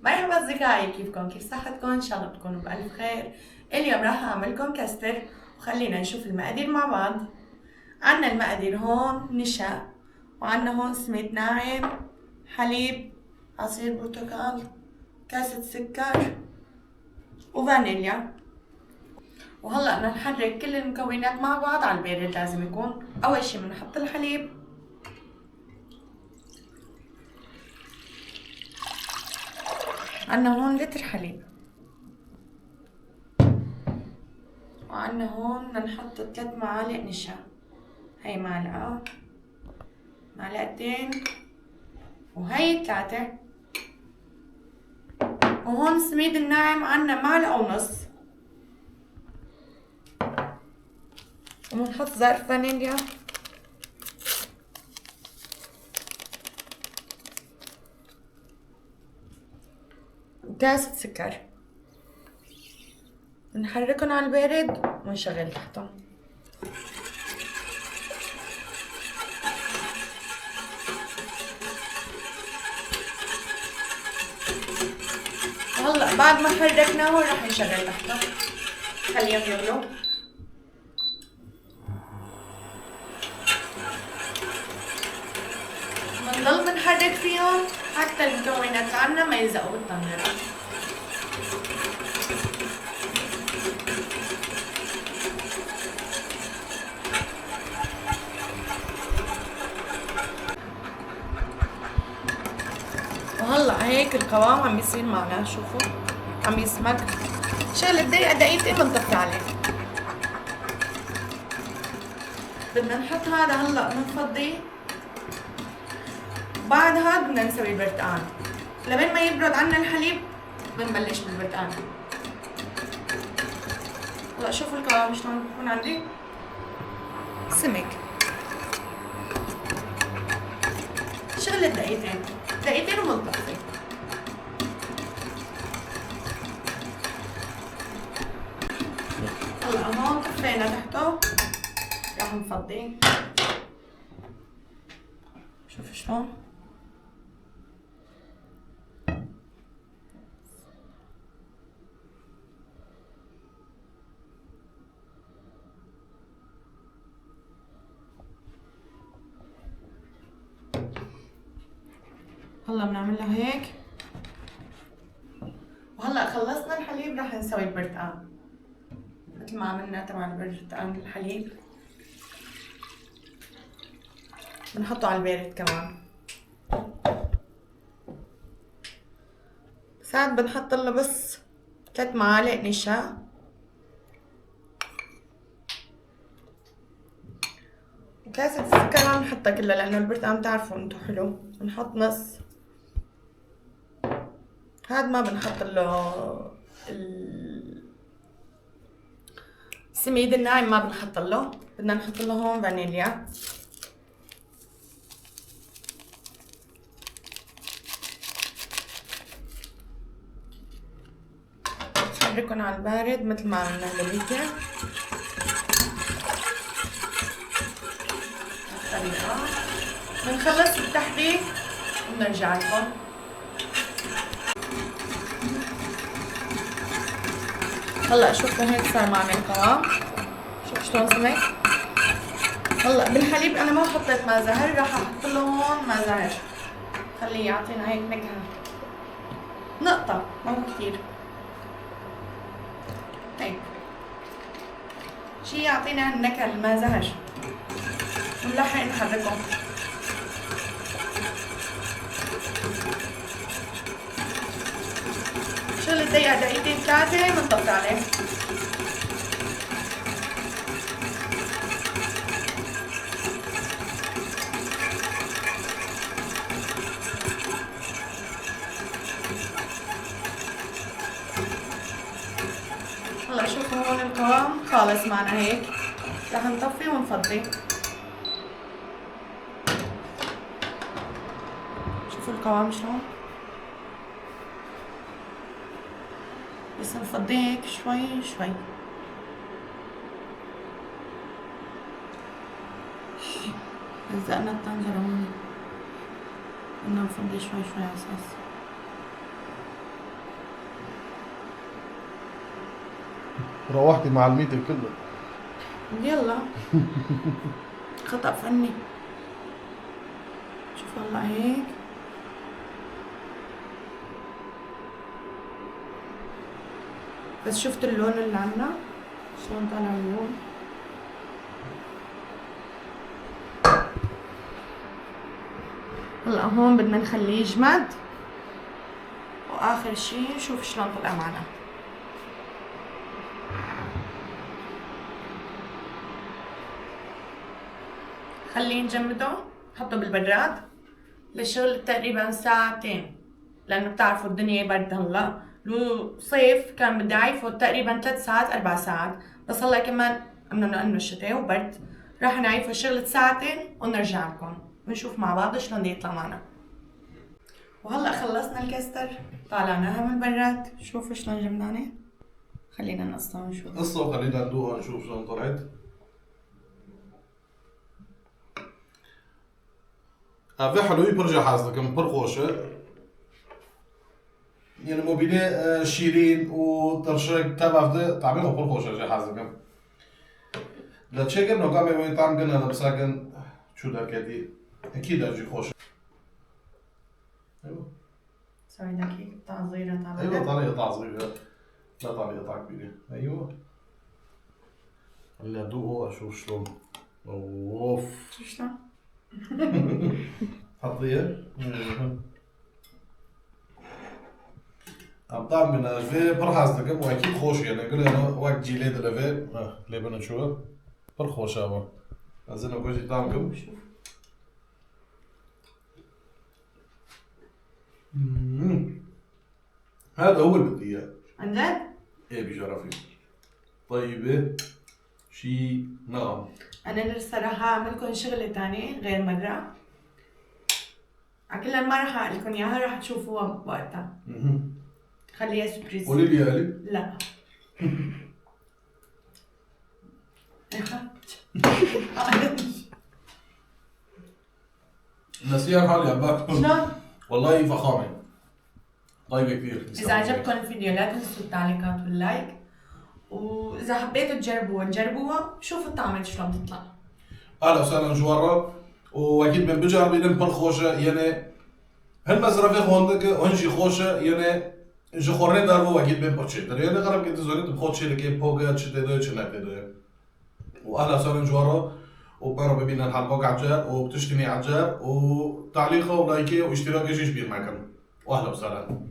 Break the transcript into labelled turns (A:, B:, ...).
A: مرحبا أصدقائي، كيفكم؟ كيف صحتكم؟ إن شاء الله تكونوا بألف خير. اليوم راح أعملكم كاستر، وخلينا نشوف المقادير مع بعض. عنا المقادير هون نشا، وعنا هون سميد ناعم، حليب، عصير برتقال، كاسة سكر، وفانيليا. وهلأ بدنا نحرك كل المكونات مع بعض على البارد. لازم يكون أول شي بنحط الحليب، عنا هون لتر حليب، وعنا هون بدنا نحط 3 معالق نشا. هاي معلقة، معلقتين، وهي 3. وهون سميد الناعم عنا معلقة ونص، وبنحط ظرف فانيليا، وكاسة سكر. بنحركن على البارد ونشغل تحتهم. وهلا بعد ما حركناه رح نشغل تحتهم، خليهم يغلوا. بنضل بنحرك فيهم حتى المكونات عنا ما يلزقوا بالتنورة. وهلا هيك القوام عم بيصير معنا، شوفوا عم يسمك. شغلة دقيقة دقيقتين بنطفي عليه. بدنا نحط هذا هلا بنفضيه، بعد هاد بدنا نسوي برتقان. لبين ما يبرد عنا الحليب بنبلش بالبرتقان. هلا شوفوا القوام شلون بكون عندي سمك. شغلة دقيقتين دقيقتين وبنطفي. هلا هون طفينا تحته، رح نفضيه. شوفوا شلون. هلا بنعملها هيك. وهلا خلصنا الحليب رح نسوي البرتقان مثل ما عملنا تبع البرتقان الحليب. بنحطه على البارد كمان. ساعات بنحط له بس 3 معالق نشا، وكاسة السكر ما بنحطها كلها لأنه البرتقان بتعرفوا انتو حلو، بنحط نص. هاد ما بنحط له السميد الناعم، ما بنحط له. بدنا نحط له هون فانيليا، نحركن على البارد مثل ما عملنا هذوليك بالطريقة. بنخلص التحريك وبنرجع لكم. هلا شوفوا هيك صار معنا القوام، شوف شلون سمك. هلا بالحليب انا ما حطيت ماء زهر، راح احط له هون ماء زهر، خليه يعطينا هيك نكهة، نقطة ما هو كتير، هيك شي يعطينا النكهة الماء زهر. ونلحق نحركهم. شغلة دقيقة دقيقتين 3 بنطفي عليه. هلا شوفوا هون القوام خالص معنا هيك، رح نطفي ونفضي. شوفوا القوام شلون، بس نفضيه هيك شوي شوي. لزقنا الطنجرة هون، بدنا نفضي شوي شوي على اساس
B: روحتي مع الميتنج كله.
A: يلا. خطأ فني. شوف والله هيك. بس شفت اللون اللي عنا شلون طالع اللون. هلا هون بدنا نخليه يجمد، واخر شي شوف شلون طلع معنا. خليه نجمده، نحطه بالبراد لشغل تقريبا ساعتين، لانه بتعرفوا الدنيا برد هلا. لو صيف كان بدي اعيفه تقريبا 3 ساعات 4 ساعات، بس هلا كمان لانه الشتاء وبرد راح نعيفه شغلة ساعتين ونرجع لكم ونشوف مع بعض شلون بده يطلع معنا. وهلا خلصنا الكاستر، طالعناها من البراد. شوفوا شلون جمدانه. خلينا نقصها ونشوف.
B: قصة وخلينا ندوقها نشوف شلون طلعت. في حلوي برجع حاسة كم برخوشة يعني موبيلي شيرين وترشيك تبع طعمه برخوشة جا حاسة كم لا تشيكن نو قامي وين طعم قلنا أنا بساقن شو ده كدي أكيد أجي خوشة. أيوه
A: سوي دقيق تعصيرة طبعا.
B: أيوه طريقة تعصيرة لا طريقة كبيرة. أيوه اللي أدوقه أشوف شلون. أوف
A: شو شلون؟
B: حطيه عم طعم من أجفي برحاز دقم وأكيد خوش يعني قل أنا وقت جيلي دلفي ليه بنا شو برخوش أبا أزلنا بوجه طعمكم. هذا هو اللي بدي إياه
A: عن جد؟
B: إيه بشرفي طيبة شي نعم.
A: أنا الصراحة أعملكم شغلة تانية غير مرة، عكلا ما راح أقلكم إياها، راح تشوفوها بوقتها. خليها سبريز.
B: قولي لي يا قلي.
A: لا.
B: نسيان حالي عباك.
A: شلون؟
B: والله فخامة طيبة كثير.
A: إذا عجبكم الفيديو لا تنسوا التعليقات واللايك، وإذا حبيتوا تجربوها شوفوا الطعمة شلون تطلع.
B: أهلا وسهلا جوارا وأكيد من بجرب يلم برخوشة يعني هالمزرعة هوندك هنجي خوشة يعني جي خوري دارو أكيد من برشيتر يعني غرب كنت زوري تبخوش لك بوجا تشتدو تشناكدو. وأهلا وسهلا جوارا وبرا ببينا الحلقة عجار وبتشتني عجار وتعليقه ولايكه واشتراكه شيء كبير معكم وأهلا وسهلا.